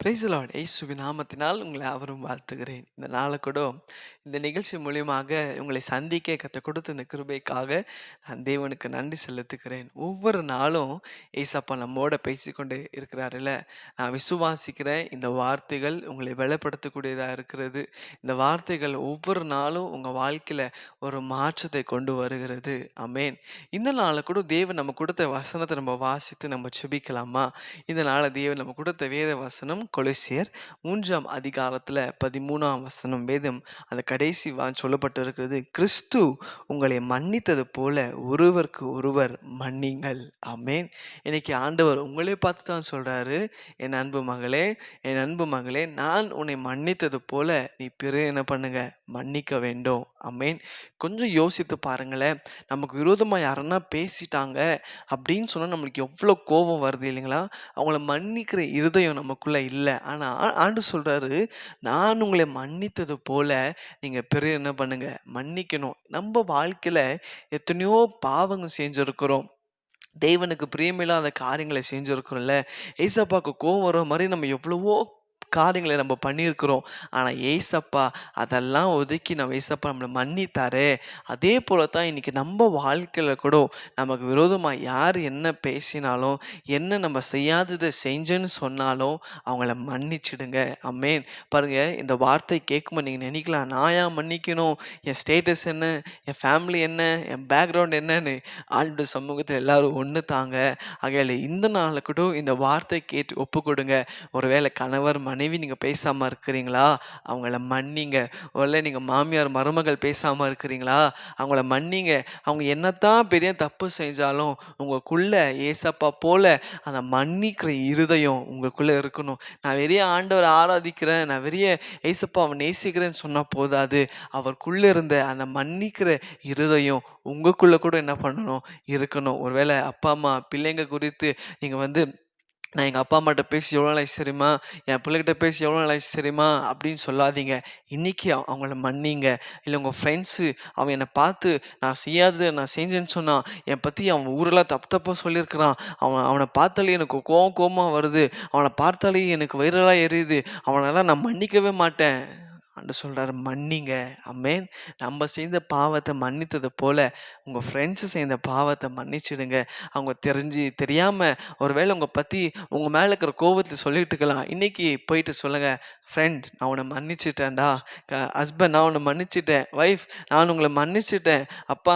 Praise the Lord. இயேசுவின் நாமத்தினால் உங்களை அவரும் வாழ்த்துகிறேன். இந்த நாளை கூட இந்த நிகழ்ச்சி மூலியமாக உங்களை சந்திக்க கற்றுக் கொடுத்த இந்த கிருபைக்காக நான் தேவனுக்கு நன்றி செலுத்துகிறேன். ஒவ்வொரு நாளும் ஏசப்பா நம்மோட பேசிக்கொண்டு இருக்கிறாருல்ல, நான் விசுவாசிக்கிறேன் இந்த வார்த்தைகள் உங்களை பலப்படுத்தக்கூடியதாக இருக்கிறது. இந்த வார்த்தைகள் ஒவ்வொரு நாளும் உங்கள் வாழ்க்கையில் ஒரு மாற்றத்தை கொண்டு வருகிறது. ஆமென். இந்த நாளை கூட தேவன் நம்ம கொடுத்த வசனத்தை நம்ம வாசித்து நம்ம செபிக்கலாமா? இந்த நாளை தேவன் நம்ம கொடுத்த வேத வசனம் கொலோசியர் 3ஆம் அதிகாரத்தில் 13ஆம் வசனம். வேதம் அந்த கடைசி சொல்லப்பட்டிருக்கிறது, கிறிஸ்து உங்களை மன்னித்தது போல ஒருவருக்கு ஒருவர் மன்னிங்கள். ஆமென். இன்னைக்கு ஆண்டவர் உங்களே பார்த்து தான் சொல்றாரு, என் அன்பு மகளே, என் அன்பு மகளே, நான் உன்னை மன்னித்தது போல நீ பிற என்ன பண்ணுங்க, மன்னிக்க வேண்டும். ஆமென். கொஞ்சம் யோசித்து பாருங்களேன், நமக்கு விரோதமாக யாருன்னா பேசிட்டாங்க அப்படின்னு சொன்னால் நம்மளுக்கு எவ்வளோ கோபம் வருது இல்லைங்களா? அவங்கள மன்னிக்கிற இருதயம் நமக்குள்ள இல்லை. ஆனால் ஆண்டு சொல்றாரு, நான் உங்களை மன்னித்தது போல நீங்க பிறர் என்ன பண்ணுங்க, மன்னிக்கணும். நம்ம வாழ்க்கையில எத்தனையோ பாவங்கள் செஞ்சிருக்கிறோம், தேவனுக்கு பிரியமில்லாத காரியங்களை செஞ்சிருக்கிறோம்ல. ஏசப்பாக்கு கோவம் வர மாதிரி நம்ம எவ்வளவோ காரியங்களை நம்ம பண்ணியிருக்கிறோம். ஆனால் ஏசப்பா அதெல்லாம் ஒதுக்கி நம்ம ஏசப்பா நம்மளை மன்னித்தாரே. அதே போல தான் இன்றைக்கி நம்ம வாழ்க்கையில் கூட நமக்கு விரோதமாக யார் என்ன பேசினாலும், என்ன நம்ம செய்யாததை செஞ்சேன்னு சொன்னாலும் அவங்கள மன்னிச்சிடுங்க. ஆமென். பாருங்கள், இந்த வார்த்தை கேட்கும்போது நீங்கள் நினைக்கலாம், நான் ஏன் மன்னிக்கணும், என் ஸ்டேட்டஸ் என்ன, என் ஃபேமிலி என்ன, என் பேக்ரவுண்ட் என்னன்னு. ஆண்டு சமூகத்தில் எல்லாரும் ஒன்று தாங்க. ஆகையால் இந்த நாளில் கூட இந்த வார்த்தை கேட்டு ஒப்பு கொடுங்க. ஒருவேளை கணவர் மனைவி நீங்கள் பேசாமல் இருக்கிறீங்களா, அவங்கள மன்னிங்க. ஒருவேளை நீங்கள் மாமியார் மருமகள் பேசாமல் இருக்கிறீங்களா, அவங்கள மன்னிங்க. அவங்க என்னத்தான் பெரிய தப்பு செஞ்சாலும் உங்களுக்குள்ள ஏசப்பா போல அந்த மன்னிக்கிற இருதயம் உங்களுக்குள்ளே இருக்கணும். நான் வெறிய ஆண்டவர் ஆராதிக்கிறேன், நான் வெறிய ஏசப்பாவை நேசிக்கிறேன்னு சொன்னால் போதாது, அவருக்குள்ளே இருந்த அந்த மன்னிக்கிற இருதயம் உங்களுக்குள்ளே கூட என்ன பண்ணணும், இருக்கணும். ஒருவேளை அப்பா அம்மா பிள்ளைங்க குறித்து நீங்கள் நான் எங்கள் அப்பா அம்மாட்ட பேசி எவ்வளோ நாள் ஆச்சு தெரியுமா, என் பிள்ளைகிட்ட பேசி எவ்வளோ நாள் ஆச்சு தெரியுமா அப்படின்னு சொல்லாதீங்க. இன்றைக்கி அவங்கள மன்னிங்க. இல்லை உங்கள் ஃப்ரெண்ட்ஸு அவன் என்னை பார்த்து நான் செய்யாததை நான் செஞ்சேன்னு சொன்னான், என் பற்றி அவன் ஊரெல்லாம் தப்பு தப்பாக சொல்லியிருக்கிறான், அவனை பார்த்தாலே எனக்கு கோவமாக வருது, அவனை பார்த்தாலே எனக்கு வயிறெல்லாம் எரியுது, அவனெல்லாம் நான் மன்னிக்கவே மாட்டேன் அன்று சொல்கிறார், மன்னிங்க. ஆமென். நம்ம செய்த பாவத்தை மன்னித்தது போல் உங்கள் ஃப்ரெண்ட்ஸு செய்த பாவத்தை மன்னிச்சிடுங்க. அவங்க தெரியாமல் ஒருவேளை உங்கள் பற்றி உங்கள் மேலே இருக்கிற கோபத்தில் சொல்லிட்டு இருக்கலாம். இன்றைக்கி போயிட்டு சொல்லுங்கள், ஃப்ரெண்ட் நான் உன்னை மன்னிச்சிட்டேன்டா, ஹஸ்பண்ட் நான் உன்னை மன்னிச்சிட்டேன், ஒய்ஃப் நான் உங்களை மன்னிச்சிட்டேன், அப்பா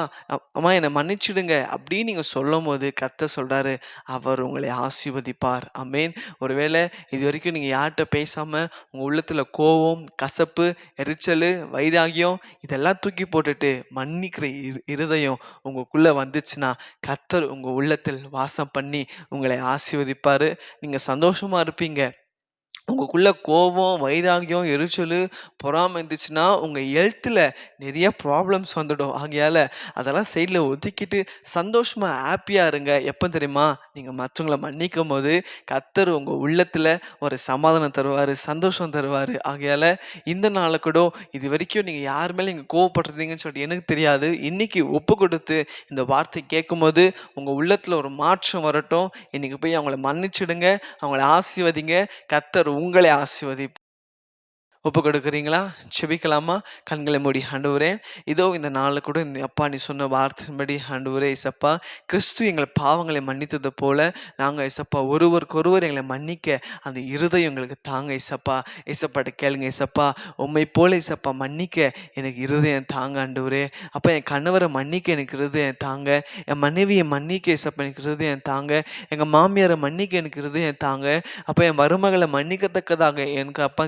அம்மா என்னை மன்னிச்சிடுங்க அப்படின்னு நீங்கள் சொல்லும் போது கர்த்தர் சொல்கிறாரு, அவர் உங்களை ஆசீர்வதிப்பார். ஆமென். ஒருவேளை இது வரைக்கும் நீங்கள் யார்கிட்ட பேசாமல் உங்கள் உள்ளத்தில் கோபம், கசப்பு, எரிச்சல், வைராகியம் இதெல்லாம் தூக்கி போட்டுட்டு மன்னிக்கிற இருதயம் உங்களுக்குள்ளே வந்துச்சுன்னா கர்த்தர் உங்கள் உள்ளத்தில் வாசம் பண்ணி உங்களை ஆசீர்வதிப்பார். நீங்கள் சந்தோஷமாக இருப்பீங்க. உங்களுக்குள்ள கோபம், வைராகியம், எரிச்சல், பொறாமை இருந்துச்சுன்னா உங்கள் ஹெல்த்தில் நிறைய ப்ராப்ளம்ஸ் வந்துடும். ஆகையால் அதெல்லாம் சைடில் ஒதுக்கிட்டு சந்தோஷமாக ஹாப்பியாக இருங்க. எப்போ தெரியுமா, நீங்கள் மற்றவங்கள மன்னிக்கும் போது கர்த்தர் உங்கள் உள்ளத்தில் ஒரு சமாதானம் தருவார், சந்தோஷம் தருவார். ஆகையால் இந்த நாளை கூட இது வரைக்கும் நீங்கள் யார் மேலே நீங்கள் கோவப்படுறீங்கன்னு சொல்லிட்டு எனக்கு தெரியாது, இன்றைக்கி ஒப்பு கொடுத்து இந்த வார்த்தை கேட்கும்போது உங்கள் உள்ளத்தில் ஒரு மாற்றம் வரட்டும். இன்றைக்கி போய் அவங்கள மன்னிச்சிடுங்க, அவங்கள ஆசீர்வதிங்க. கர்த்தர் உங்களை ஆசீர்வதி. ஒப்பு கொடுக்குறீங்களா? செபிக்கலாமா? கண்களை மூடி. ஆண்டவரே, இதோ இந்த நாளில் கூட அப்பா நீ சொன்ன வார்த்தையின்படி ஆண்டவரே இசப்பா, கிறிஸ்து எங்கள் பாவங்களை மன்னித்தது போல நாங்கள் இசப்பா ஒருவருக்கொருவர் எங்களை மன்னிக்க அந்த இருதயம் எங்களுக்கு தாங்க இசப்பா. இசப்பாட்ட கேளுங்க இசப்பா, உண்மை போல இசப்பா மன்னிக்க எனக்கு இருதயம் தாங்க ஆண்டவரே. அப்போ என் கணவரை மன்னிக்க எனக்கு இருதயம் தாங்க, என் மனைவியை மன்னிக்க இசப்பா எனக்கு இருதயம் தாங்க, எங்கள் மாமியாரை மன்னிக்க எனக்கு இருதயம் தாங்க, அப்போ என் மருமகளை மன்னிக்கத்தக்கதாக எனக்கு அப்பா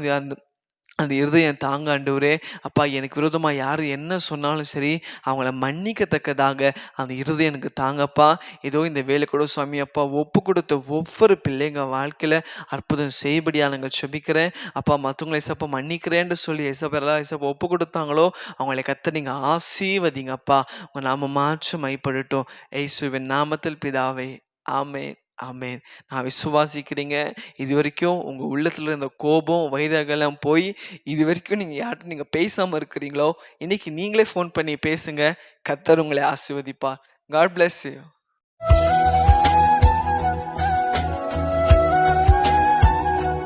அந்த இருதயம் தாங்க ஆண்டவரே. அப்பா எனக்கு விரோதமாக யார் என்ன சொன்னாலும் சரி அவங்கள மன்னிக்கத்தக்கதாக அந்த இருதயம் எனக்கு தாங்கப்பா. ஏதோ இந்த வேலை கூட சுவாமி அப்பா ஒப்பு கொடுத்த ஒவ்வொரு பிள்ளைங்க வாழ்க்கையில் அற்புதம் செய்யபடியாக நாங்கள் செபிக்கிறேன் அப்பா. மற்றவங்களை இசப்பா மன்னிக்கிறேன்னு சொல்லி எல்லாம் இசப்பா ஒப்பு கொடுத்தாங்களோ அவங்களை கத்த நீங்கள் ஆசீர்வதிங்கப்பா. உங்கள் நாம மாற்று மைப்படட்டும் இயேசுவின் நாமத்தில் பிதாவே. ஆமென். ஆமென். நான் விசுவாசிக்கிறீங்க. இது வரைக்கும் உங்கள் உள்ளத்தில் இருந்த கோபம், வைராகலாம் போய் இது வரைக்கும் நீங்கள் யார்கிட்ட நீங்கள் பேசாமல் இருக்கிறீங்களோ இன்றைக்கி நீங்களே ஃபோன் பண்ணி பேசுங்க. கர்த்தர் உங்களை ஆசீர்வதிப்பார். God bless you.